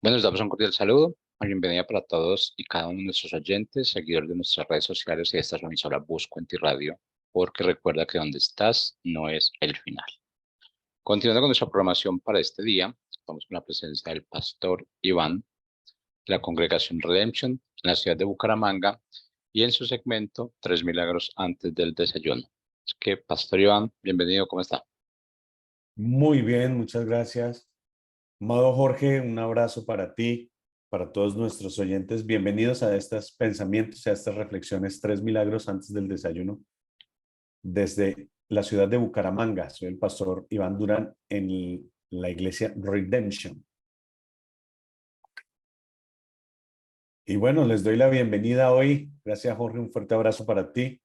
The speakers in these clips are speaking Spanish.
Bueno, les damos un cordial saludo, una bienvenida para todos y cada uno de nuestros oyentes, seguidores de nuestras redes sociales y de esta emisora Busco en Ti Radio, porque recuerda que donde estás no es el final. Continuando con nuestra programación para este día, estamos con la presencia del pastor Iván de la Congregación Redemption en la ciudad de Bucaramanga y en su segmento Tres Milagros antes del desayuno. Es que, pastor Iván, bienvenido, ¿cómo está? Muy bien, muchas gracias. Amado Jorge, un abrazo para ti, para todos nuestros oyentes. Bienvenidos a estos pensamientos, a estas reflexiones, tres milagros antes del desayuno, desde la ciudad de Bucaramanga. Soy el pastor Iván Durán en la iglesia Redemption. Y bueno, les doy la bienvenida hoy. Gracias, Jorge, un fuerte abrazo para ti.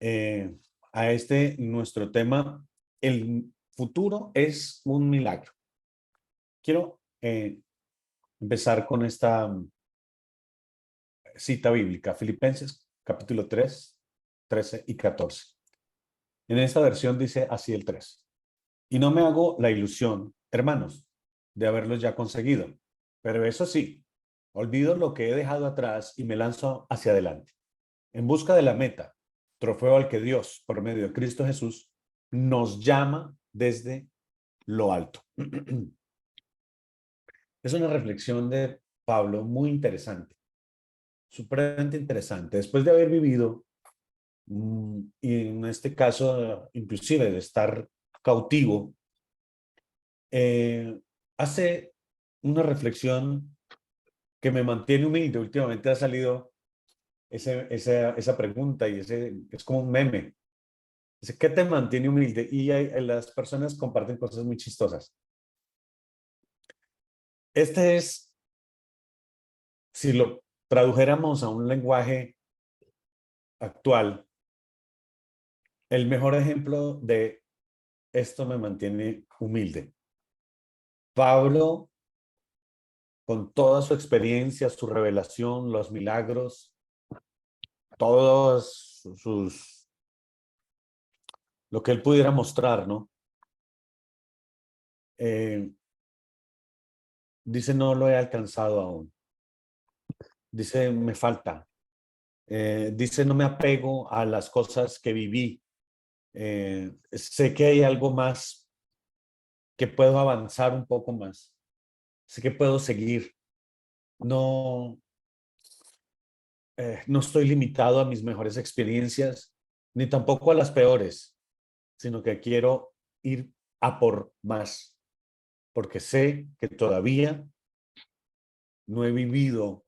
Eh, a nuestro tema, el futuro es un milagro. Quiero empezar con esta cita bíblica, Filipenses capítulo 3, 13 y 14. En esta versión dice así el 3. Y no me hago la ilusión, hermanos, de haberlo ya conseguido, pero eso sí, olvido lo que he dejado atrás y me lanzo hacia adelante, en busca de la meta, trofeo al que Dios, por medio de Cristo Jesús, nos llama desde lo alto. Es una reflexión de Pablo muy interesante, supremamente interesante. Después de haber vivido, y en este caso, inclusive de estar cautivo, hace una reflexión que me mantiene humilde. Últimamente ha salido esa pregunta y es como un meme. Dice, ¿qué te mantiene humilde? Y las personas comparten cosas muy chistosas. Este es, si lo tradujéramos a un lenguaje actual, el mejor ejemplo de esto me mantiene humilde. Pablo, con toda su experiencia, su revelación, los milagros, todos lo que él pudiera mostrar, ¿no? Dice, no lo he alcanzado aún. Dice, me falta. Dice, no me apego a las cosas que viví. Sé que hay algo más, que puedo avanzar un poco más. Sé que puedo seguir. No, no estoy limitado a mis mejores experiencias, ni tampoco a las peores, sino que quiero ir a por más, porque sé que todavía no he vivido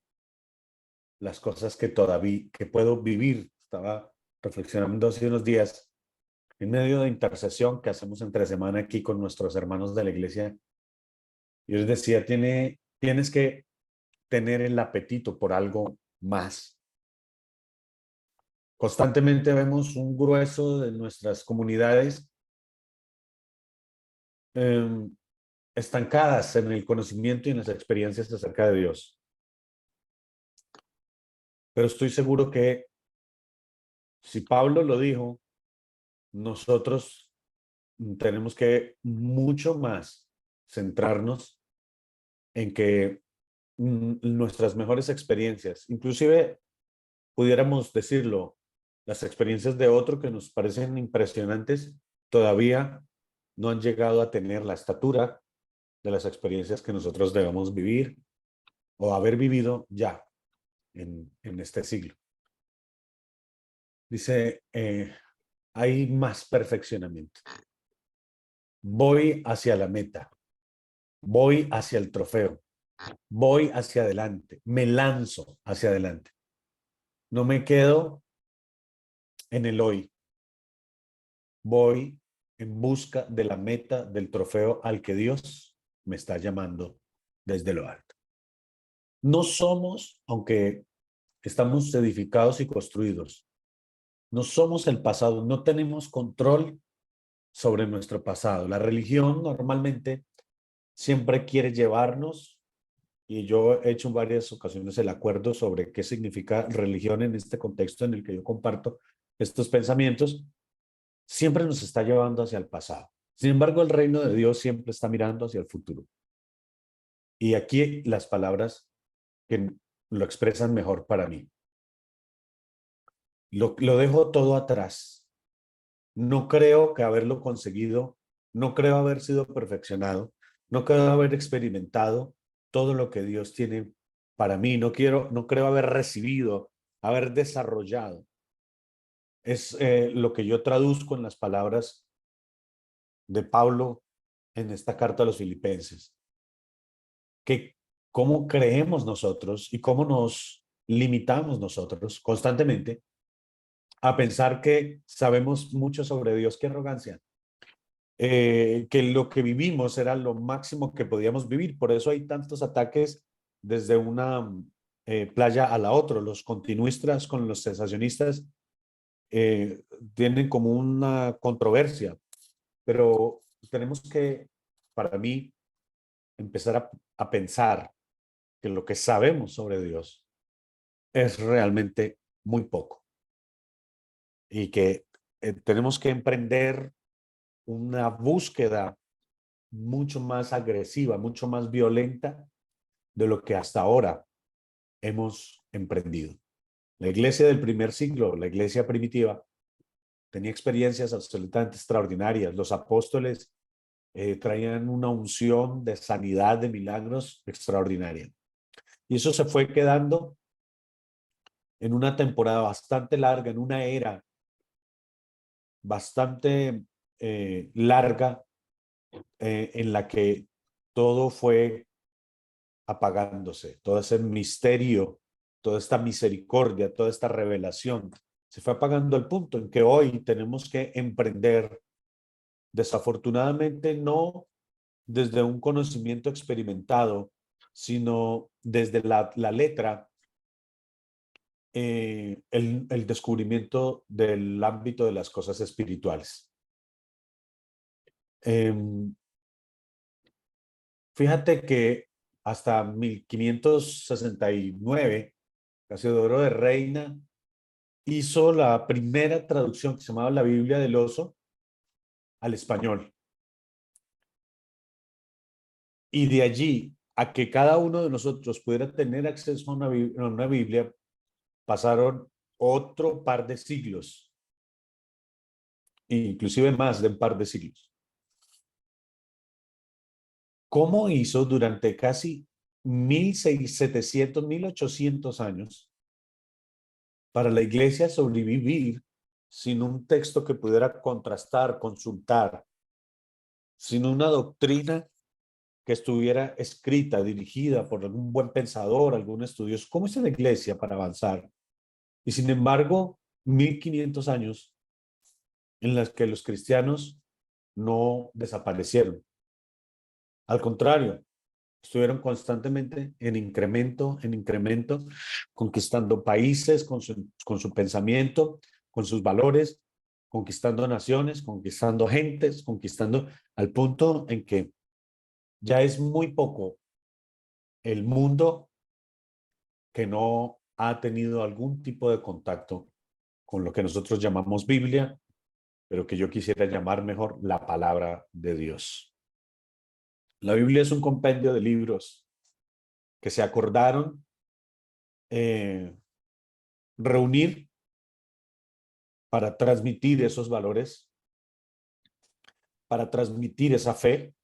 las cosas que puedo vivir. Estaba reflexionando hace unos días en medio de intercesión que hacemos entre semana aquí con nuestros hermanos de la iglesia. Yo les decía, tienes que tener el apetito por algo más. Constantemente vemos un grueso de nuestras comunidades eh, estancadas en el conocimiento y en las experiencias acerca de Dios. Pero estoy seguro que si Pablo lo dijo, nosotros tenemos que mucho más centrarnos en que nuestras mejores experiencias, inclusive pudiéramos decirlo, las experiencias de otro que nos parecen impresionantes, todavía no han llegado a tener la estatura de las experiencias que nosotros debemos vivir o haber vivido ya en este siglo. Dice, hay más perfeccionamiento. Voy hacia la meta, voy hacia el trofeo, voy hacia adelante, me lanzo hacia adelante. No me quedo en el hoy, voy en busca de la meta del trofeo al que Dios me está llamando desde lo alto. No somos, aunque estamos edificados y construidos, no somos el pasado, no tenemos control sobre nuestro pasado. La religión normalmente siempre quiere llevarnos, y yo he hecho en varias ocasiones el acuerdo sobre qué significa religión en este contexto en el que yo comparto estos pensamientos, siempre nos está llevando hacia el pasado. Sin embargo, el reino de Dios siempre está mirando hacia el futuro. Y aquí las palabras que lo expresan mejor para mí. Lo dejo todo atrás. No creo que haberlo conseguido, no creo haber sido perfeccionado, no creo haber experimentado todo lo que Dios tiene para mí. No creo haber recibido, haber desarrollado. Es lo que yo traduzco en las palabras de Pablo en esta carta a los Filipenses. Que cómo creemos nosotros y cómo nos limitamos nosotros constantemente a pensar que sabemos mucho sobre Dios. Qué arrogancia. Que lo que vivimos era lo máximo que podíamos vivir. Por eso hay tantos ataques desde una playa a la otra. Los continuistas con los cesacionistas tienen como una controversia, pero tenemos que, para mí, empezar a pensar que lo que sabemos sobre Dios es realmente muy poco y que tenemos que emprender una búsqueda mucho más agresiva, mucho más violenta de lo que hasta ahora hemos emprendido. La iglesia del primer siglo, la iglesia primitiva, tenía experiencias absolutamente extraordinarias. Los apóstoles traían una unción de sanidad, de milagros extraordinaria. Y eso se fue quedando en una temporada bastante larga, en una era bastante larga, en la que todo fue apagándose, todo ese misterio, toda esta misericordia, toda esta revelación, se fue apagando al punto en que hoy tenemos que emprender, desafortunadamente no desde un conocimiento experimentado, sino desde la letra, el descubrimiento del ámbito de las cosas espirituales. Fíjate que hasta 1569, Casiodoro de Reina hizo la primera traducción que se llamaba la Biblia del Oso al español. Y de allí a que cada uno de nosotros pudiera tener acceso a una Biblia, pasaron otro par de siglos, inclusive más de un par de siglos. ¿Cómo hizo durante casi 1700, 1800 años para la iglesia sobrevivir sin un texto que pudiera contrastar, consultar, sin una doctrina que estuviera escrita, dirigida por algún buen pensador, algún estudioso? ¿Cómo es la iglesia para avanzar? Y sin embargo, 1500 años en las que los cristianos no desaparecieron. Al contrario, estuvieron constantemente en incremento, conquistando países con su pensamiento, con sus valores, conquistando naciones, conquistando gentes, conquistando al punto en que ya es muy poco el mundo que no ha tenido algún tipo de contacto con lo que nosotros llamamos Biblia, pero que yo quisiera llamar mejor la palabra de Dios. La Biblia es un compendio de libros que se acordaron reunir para transmitir esos valores, para transmitir esa fe,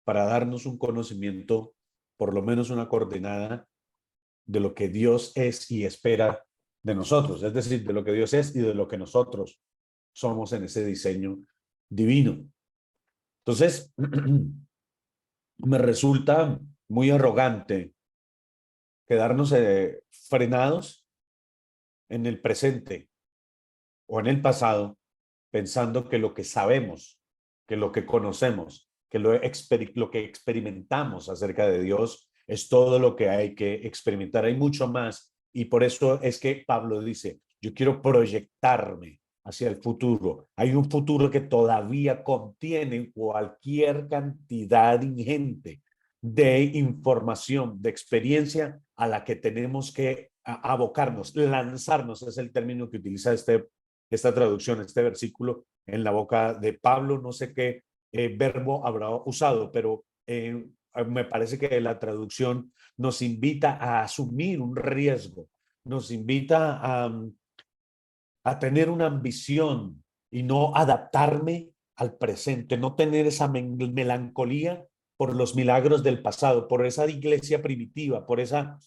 para darnos un conocimiento, por lo menos una coordenada de lo que Dios es y espera de nosotros, es decir, de lo que Dios es y de lo que nosotros somos en ese diseño divino. Entonces, me resulta muy arrogante quedarnos frenados en el presente o en el pasado, pensando que lo que sabemos, que lo que conocemos, que lo que experimentamos acerca de Dios es todo lo que hay que experimentar. Hay mucho más, y por eso es que Pablo dice, yo quiero proyectarme hacia el futuro. Hay un futuro que todavía contiene cualquier cantidad ingente de información, de experiencia a la que tenemos que abocarnos, lanzarnos, es el término que utiliza esta traducción, este versículo en la boca de Pablo. No sé qué verbo habrá usado, pero me parece que la traducción nos invita a asumir un riesgo, nos invita a tener una ambición y no adaptarme al presente, no tener esa melancolía por los milagros del pasado, por esa iglesia primitiva, por esa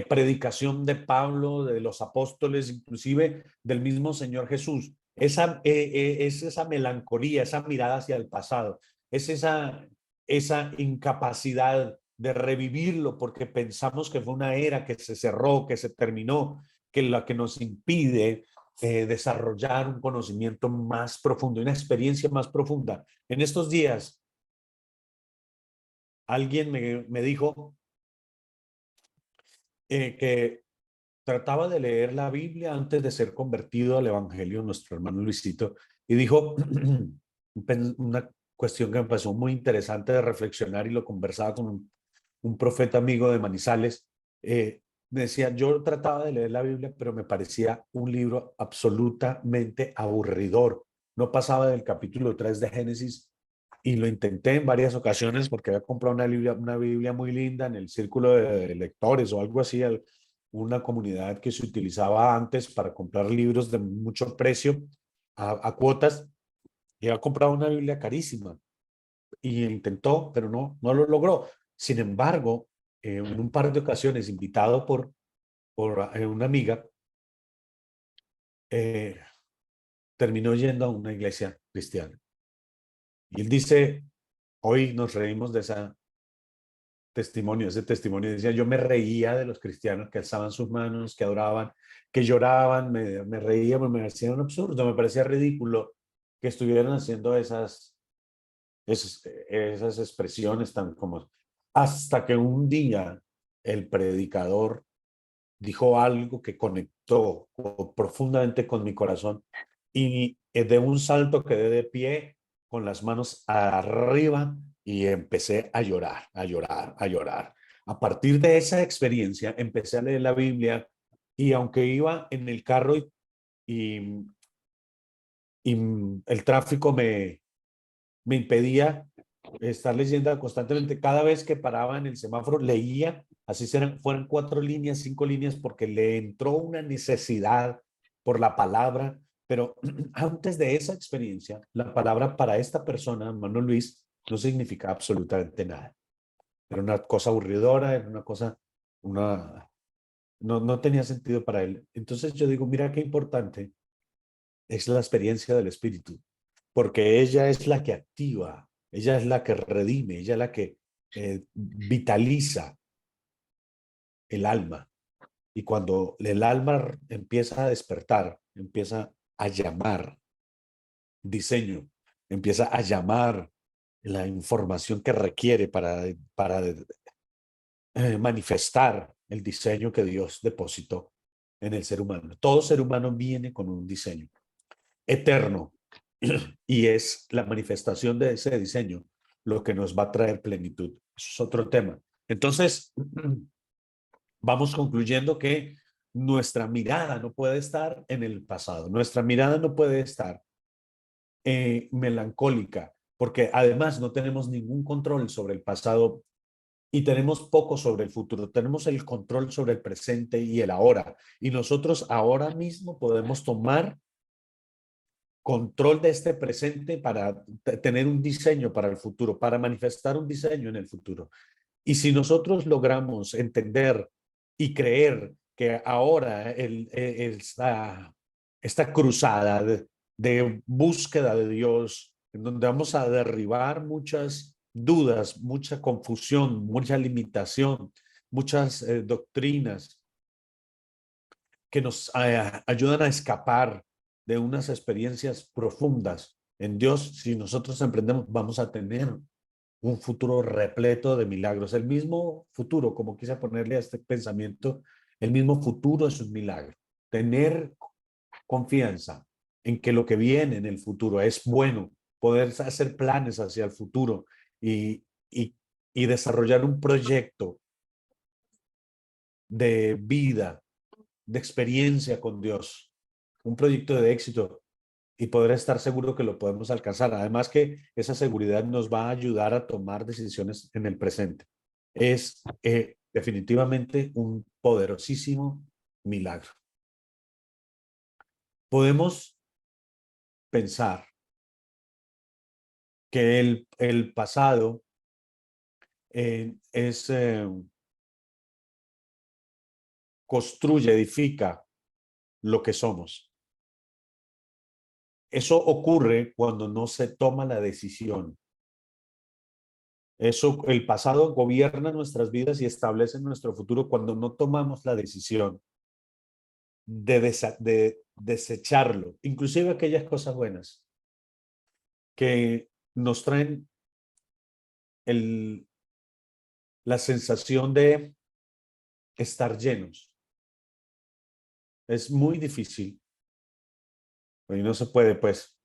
predicación de Pablo, de los apóstoles, inclusive del mismo Señor Jesús. Es esa melancolía, esa mirada hacia el pasado, es esa incapacidad de revivirlo porque pensamos que fue una era que se cerró, que se terminó, que la que nos impide desarrollar un conocimiento más profundo, una experiencia más profunda. En estos días, alguien me dijo que trataba de leer la Biblia antes de ser convertido al Evangelio, nuestro hermano Luisito, y dijo una cuestión que me pasó muy interesante de reflexionar y lo conversaba con un profeta amigo de Manizales. Me decía, yo trataba de leer la Biblia, pero me parecía un libro absolutamente aburridor. No pasaba del capítulo 3 de Génesis y lo intenté en varias ocasiones porque había comprado una Biblia muy linda en el círculo de lectores o algo así, una comunidad que se utilizaba antes para comprar libros de mucho precio a cuotas, y había comprado una Biblia carísima y intentó, pero no lo logró. Sin embargo, en un par de ocasiones, invitado por una amiga, eh, terminó yendo a una iglesia cristiana. Y él dice, hoy nos reímos de ese testimonio decía, yo me reía de los cristianos que alzaban sus manos, que adoraban, que lloraban, me reía, me parecía un absurdo, me parecía ridículo que estuvieran haciendo esas expresiones tan como... Hasta que un día el predicador dijo algo que conectó profundamente con mi corazón y de un salto quedé de pie con las manos arriba y empecé a llorar, a llorar, a llorar. A partir de esa experiencia empecé a leer la Biblia y aunque iba en el carro y, y el tráfico me impedía estar leyendo constantemente. Cada vez que paraba en el semáforo, leía, así fueran 4 líneas, 5 líneas, porque le entró una necesidad por la palabra. Pero antes de esa experiencia, la palabra para esta persona, hermano Luis, no significaba absolutamente nada. Era una cosa aburridora, era una cosa, no tenía sentido para él. Entonces yo digo, mira qué importante es la experiencia del Espíritu, porque ella es la que activa, ella es la que redime, ella es la que vitaliza el alma. Y cuando el alma empieza a despertar, empieza a llamar diseño, empieza a llamar la información que requiere para manifestar el diseño que Dios depositó en el ser humano. Todo ser humano viene con un diseño eterno y es la manifestación de ese diseño lo que nos va a traer plenitud. Eso es otro tema. Entonces, vamos concluyendo que nuestra mirada no puede estar en el pasado, nuestra mirada no puede estar melancólica, porque además no tenemos ningún control sobre el pasado y tenemos poco sobre el futuro, tenemos el control sobre el presente y el ahora, y nosotros ahora mismo podemos tomar control de este presente para tener un diseño para el futuro, para manifestar un diseño en el futuro. Y si nosotros logramos entender y creer que ahora esta cruzada de búsqueda de Dios, en donde vamos a derribar muchas dudas, mucha confusión, mucha limitación, muchas doctrinas que nos ayudan a escapar de unas experiencias profundas en Dios, si nosotros emprendemos, vamos a tener un futuro repleto de milagros. El mismo futuro, como quise ponerle a este pensamiento, el mismo futuro es un milagro. Tener confianza en que lo que viene en el futuro es bueno, poder hacer planes hacia el futuro y, y, y desarrollar un proyecto de vida, de experiencia con Dios, un proyecto de éxito y poder estar seguro que lo podemos alcanzar. Además que esa seguridad nos va a ayudar a tomar decisiones en el presente. Es definitivamente un poderosísimo milagro. Podemos pensar que el pasado construye, edifica lo que somos. Eso ocurre cuando no se toma la decisión. Eso, el pasado gobierna nuestras vidas y establece nuestro futuro cuando no tomamos la decisión de desecharlo, inclusive aquellas cosas buenas que nos traen la sensación de estar llenos. Es muy difícil, y no se puede, pues,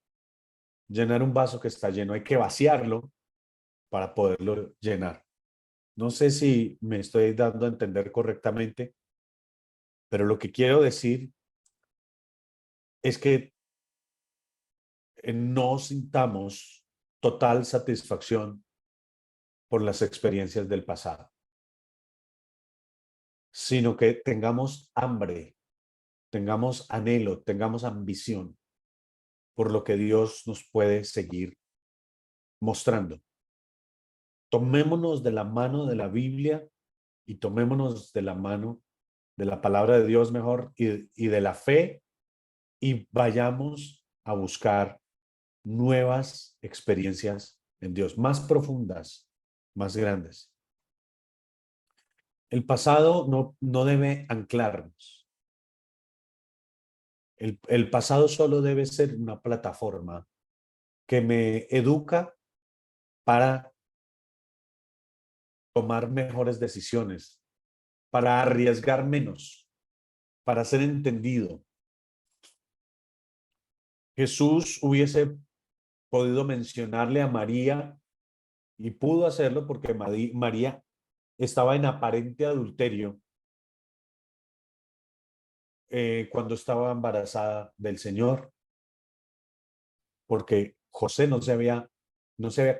llenar un vaso que está lleno. Hay que vaciarlo para poderlo llenar. No sé si me estoy dando a entender correctamente, pero lo que quiero decir es que no sintamos total satisfacción por las experiencias del pasado, sino que tengamos hambre, tengamos anhelo, tengamos ambición por lo que Dios nos puede seguir mostrando. Tomémonos de la mano de la Biblia y tomémonos de la mano de la palabra de Dios mejor y de la fe y vayamos a buscar nuevas experiencias en Dios, más profundas, más grandes. El pasado no debe anclarnos. El pasado solo debe ser una plataforma que me educa para tomar mejores decisiones, para arriesgar menos, para ser entendido. Jesús hubiese podido mencionarle a María y pudo hacerlo porque María estaba en aparente adulterio cuando estaba embarazada del Señor, porque José no se había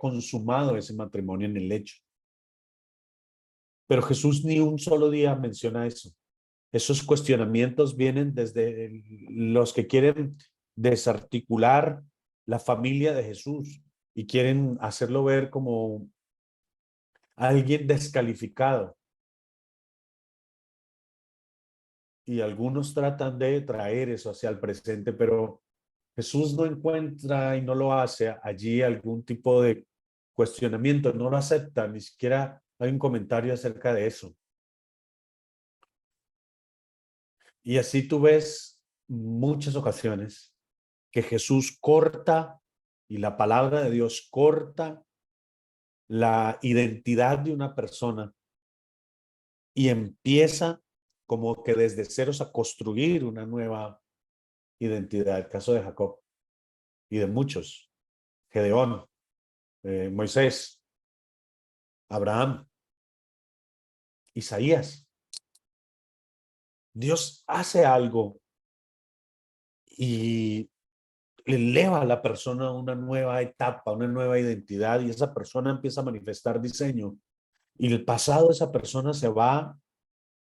consumado ese matrimonio en el lecho. Pero Jesús ni un solo día menciona eso. Esos cuestionamientos vienen desde los que quieren desarticular la familia de Jesús y quieren hacerlo ver como alguien descalificado. Y algunos tratan de traer eso hacia el presente, pero Jesús no encuentra y no lo hace allí algún tipo de cuestionamiento, no lo acepta, ni siquiera hay un comentario acerca de eso. Y así tú ves muchas ocasiones que Jesús corta y la palabra de Dios corta la identidad de una persona y empieza como que desde ceros a construir una nueva identidad. El caso de Jacob y de muchos, Gedeón, Moisés, Abraham, Isaías. Dios hace algo y eleva a la persona a una nueva etapa, una nueva identidad y esa persona empieza a manifestar diseño y el pasado de esa persona se va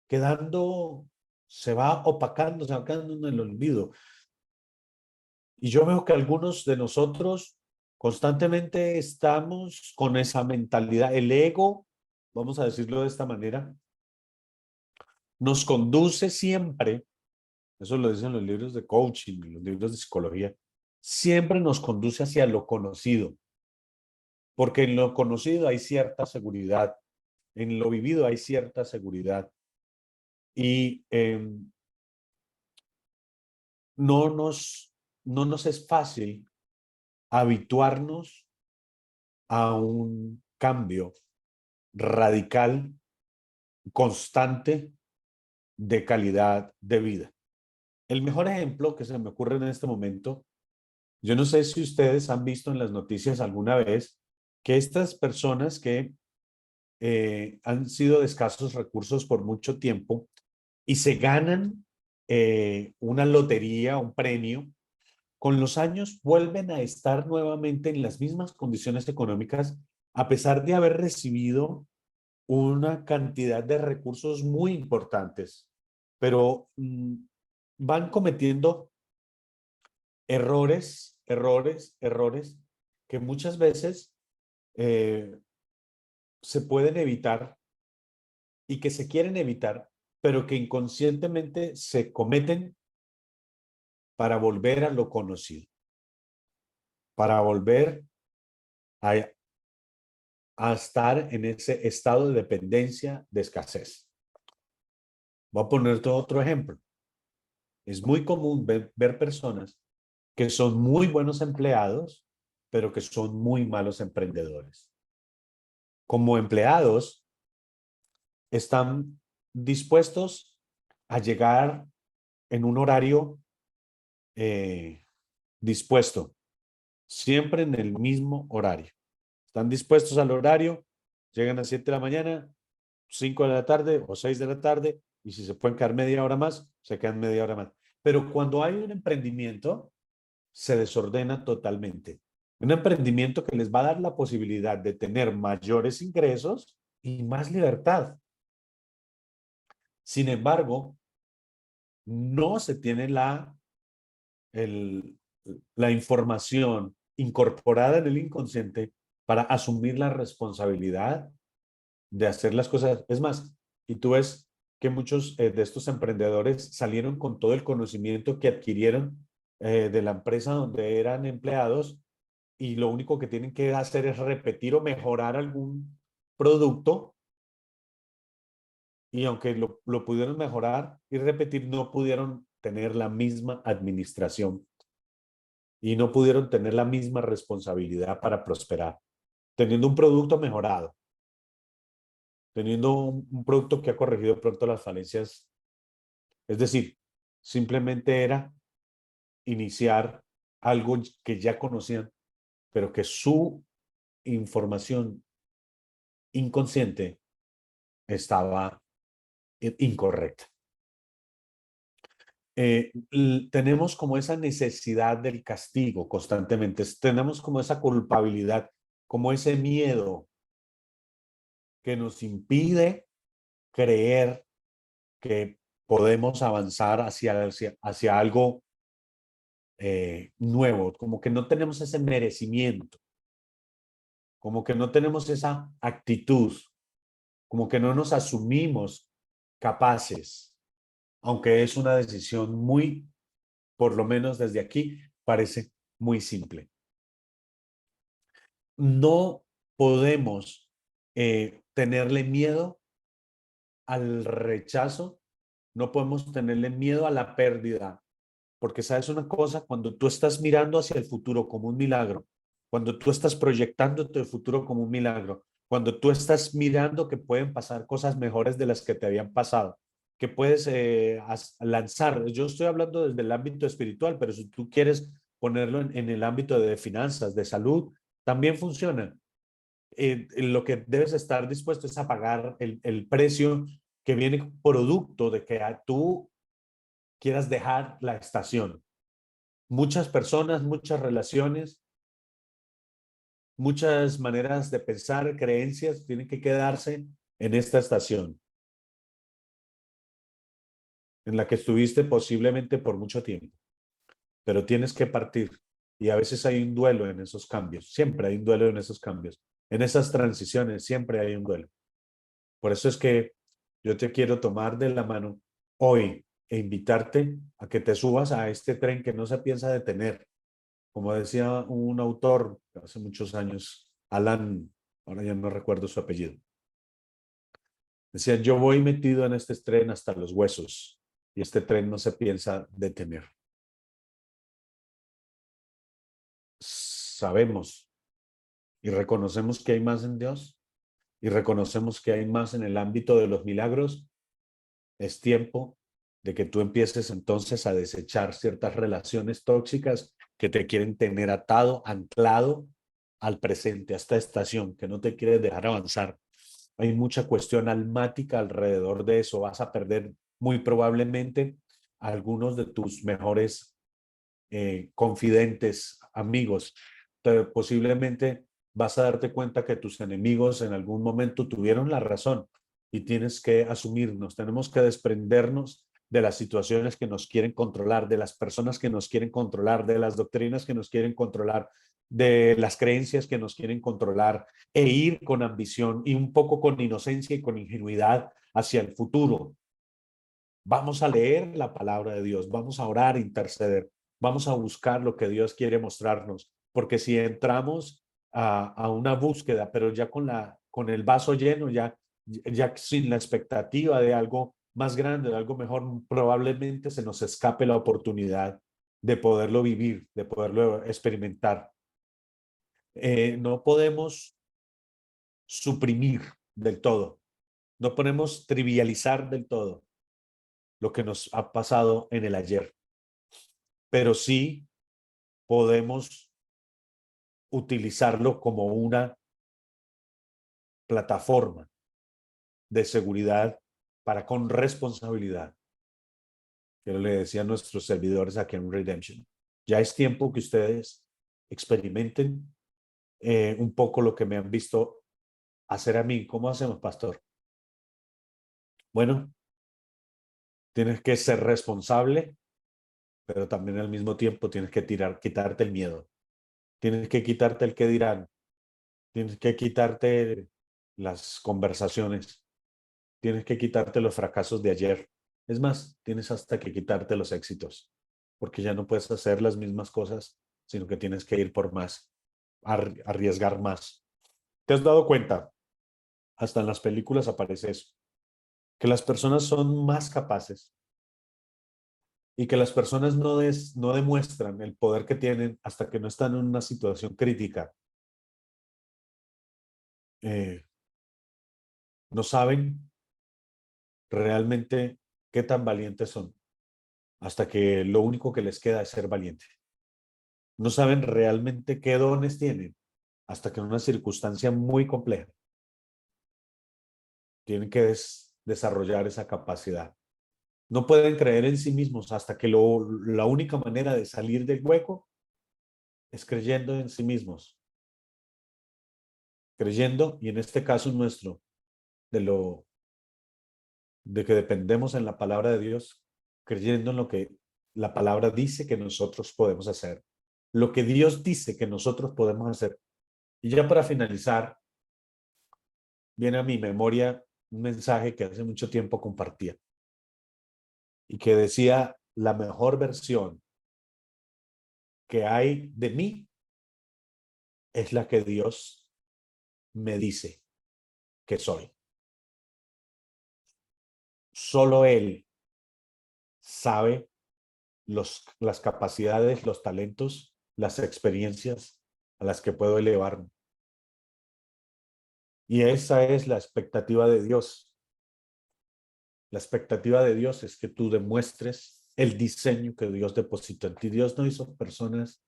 quedando, se va opacando, se va quedando en el olvido. Y yo veo que algunos de nosotros constantemente estamos con esa mentalidad. El ego, vamos a decirlo de esta manera, nos conduce siempre, eso lo dicen los libros de coaching, los libros de psicología, siempre nos conduce hacia lo conocido, porque en lo conocido hay cierta seguridad, en lo vivido hay cierta seguridad. Y no nos es fácil habituarnos a un cambio radical, constante de calidad de vida. El mejor ejemplo que se me ocurre en este momento, yo no sé si ustedes han visto en las noticias alguna vez que estas personas que han sido de escasos recursos por mucho tiempo y se ganan una lotería, un premio, con los años vuelven a estar nuevamente en las mismas condiciones económicas, a pesar de haber recibido una cantidad de recursos muy importantes, pero van cometiendo errores que muchas veces se pueden evitar y que se quieren evitar, pero que inconscientemente se cometen para volver a lo conocido, para volver a estar en ese estado de dependencia, de escasez. Voy a ponerte otro ejemplo. Es muy común ver personas que son muy buenos empleados, pero que son muy malos emprendedores. Como empleados, están dispuestos a llegar en un horario dispuesto, siempre en el mismo horario. Están dispuestos al horario, llegan a 7 de la mañana, 5 de la tarde o 6 de la tarde, y si se pueden quedar media hora más, se quedan media hora más. Pero cuando hay un emprendimiento, se desordena totalmente. Un emprendimiento que les va a dar la posibilidad de tener mayores ingresos y más libertad. Sin embargo, no se tiene la información incorporada en el inconsciente para asumir la responsabilidad de hacer las cosas. Es más, y tú ves que muchos de estos emprendedores salieron con todo el conocimiento que adquirieron de la empresa donde eran empleados y lo único que tienen que hacer es repetir o mejorar algún producto y aunque lo pudieron mejorar y repetir, no pudieron tener la misma administración y no pudieron tener la misma responsabilidad para prosperar, teniendo un producto mejorado, teniendo un producto que ha corregido pronto las falencias. Es decir, simplemente era iniciar algo que ya conocían, pero que su información inconsciente estaba incorrecta. Tenemos como esa necesidad del castigo constantemente, tenemos como esa culpabilidad, como ese miedo que nos impide creer que podemos avanzar hacia algo nuevo, como que no tenemos ese merecimiento, como que no tenemos esa actitud, como que no nos asumimos capaces, aunque es una decisión muy, por lo menos desde aquí, parece muy simple. No podemos tenerle miedo al rechazo, no podemos tenerle miedo a la pérdida, porque sabes una cosa, cuando tú estás mirando hacia el futuro como un milagro, cuando tú estás proyectándote el futuro como un milagro, cuando tú estás mirando que pueden pasar cosas mejores de las que te habían pasado, que puedes lanzar, yo estoy hablando desde el ámbito espiritual, pero si tú quieres ponerlo en el ámbito de finanzas, de salud, también funciona. Lo que debes estar dispuesto es a pagar el precio que viene producto de que tú quieras dejar la estación. Muchas personas, muchas relaciones, muchas maneras de pensar, creencias, tienen que quedarse en esta estación, en la que estuviste posiblemente por mucho tiempo, pero tienes que partir. Y a veces hay un duelo en esos cambios, siempre hay un duelo en esos cambios, en esas transiciones, siempre hay un duelo. Por eso es que yo te quiero tomar de la mano hoy e invitarte a que te subas a este tren que no se piensa detener. Como decía un autor hace muchos años, Alan, ahora ya no recuerdo su apellido, decía, yo voy metido en este tren hasta los huesos y este tren no se piensa detener. Sabemos y reconocemos que hay más en Dios y reconocemos que hay más en el ámbito de los milagros. Es tiempo de que tú empieces entonces a desechar ciertas relaciones tóxicas que te quieren tener atado, anclado al presente, a esta estación, que no te quieres dejar avanzar. Hay mucha cuestión almática alrededor de eso. Vas a perder muy probablemente algunos de tus mejores confidentes, amigos. Posiblemente vas a darte cuenta que tus enemigos en algún momento tuvieron la razón y tienes que asumirnos, tenemos que desprendernos de las situaciones que nos quieren controlar, de las personas que nos quieren controlar, de las doctrinas que nos quieren controlar, de las creencias que nos quieren controlar e ir con ambición y un poco con inocencia y con ingenuidad hacia el futuro. Vamos a leer la palabra de Dios, vamos a orar, interceder, vamos a buscar lo que Dios quiere mostrarnos, porque si entramos a una búsqueda, pero ya con el vaso lleno, ya sin la expectativa de algo más grande, de algo mejor, probablemente se nos escape la oportunidad de poderlo vivir, de poderlo experimentar. No podemos suprimir del todo, no podemos trivializar del todo lo que nos ha pasado en el ayer, pero sí podemos utilizarlo como una plataforma de seguridad para con responsabilidad. Yo le decía a nuestros servidores aquí en Redemption, ya es tiempo que ustedes experimenten un poco lo que me han visto hacer a mí. ¿Cómo hacemos, pastor? Bueno, tienes que ser responsable, pero también al mismo tiempo tienes que quitarte el miedo. Tienes que quitarte el qué dirán. Tienes que quitarte las conversaciones. Tienes que quitarte los fracasos de ayer. Es más, tienes hasta que quitarte los éxitos, porque ya no puedes hacer las mismas cosas, sino que tienes que ir por más, arriesgar más. ¿Te has dado cuenta? Hasta en las películas aparece eso, que las personas son más capaces y que las personas no demuestran el poder que tienen hasta que no están en una situación crítica. No saben realmente qué tan valientes son, hasta que lo único que les queda es ser valiente. No saben realmente qué dones tienen, hasta que en una circunstancia muy compleja tienen que desarrollar esa capacidad. No pueden creer en sí mismos hasta que la única manera de salir del hueco es creyendo en sí mismos. Creyendo, y en este caso nuestro, de que dependemos en la palabra de Dios, creyendo en lo que la palabra dice que nosotros podemos hacer, lo que Dios dice que nosotros podemos hacer. Y ya para finalizar, viene a mi memoria un mensaje que hace mucho tiempo compartía y que decía: la mejor versión que hay de mí es la que Dios me dice que soy. Solo Él sabe las capacidades, los talentos, las experiencias a las que puedo elevarme. Y esa es la expectativa de Dios. La expectativa de Dios es que tú demuestres el diseño que Dios depositó en ti. Dios no hizo personas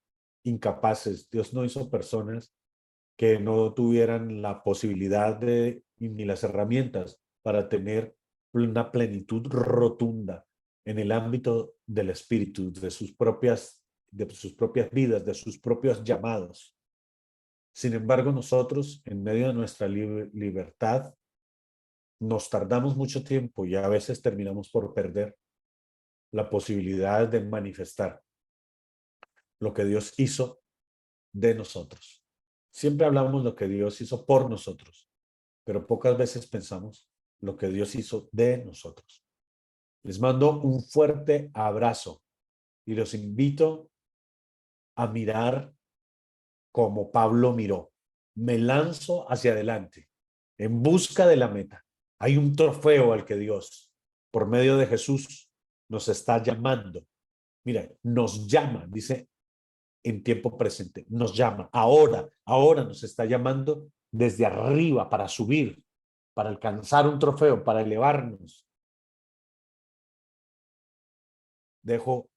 incapaces. Dios no hizo personas que no tuvieran la posibilidad ni las herramientas para tener una plenitud rotunda en el ámbito del espíritu, de sus propias vidas, de sus propios llamados. Sin embargo, nosotros, en medio de nuestra libertad, nos tardamos mucho tiempo y a veces terminamos por perder la posibilidad de manifestar lo que Dios hizo de nosotros. Siempre hablamos lo que Dios hizo por nosotros, pero pocas veces pensamos lo que Dios hizo de nosotros. Les mando un fuerte abrazo y los invito a mirar como Pablo miró. Me lanzo hacia adelante en busca de la meta. Hay un trofeo al que Dios, por medio de Jesús, nos está llamando. Mira, nos llama, dice en tiempo presente, nos llama. Ahora nos está llamando desde arriba para subir, para alcanzar un trofeo, para elevarnos. Dejo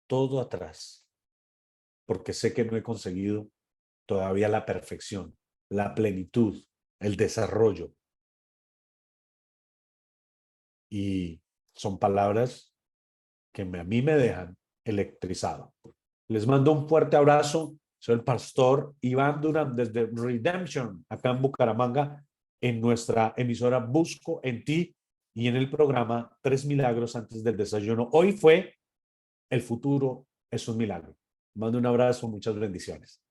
todo atrás, porque sé que no he conseguido todavía la perfección, la plenitud, el desarrollo. Y son palabras que a mí me dejan electrizado. Les mando un fuerte abrazo. Soy el pastor Iván Durán desde Redemption, acá en Bucaramanga, en nuestra emisora Busco en Ti y en el programa 3 Milagros antes del desayuno. Hoy fue El futuro es un milagro. Mando un abrazo, muchas bendiciones.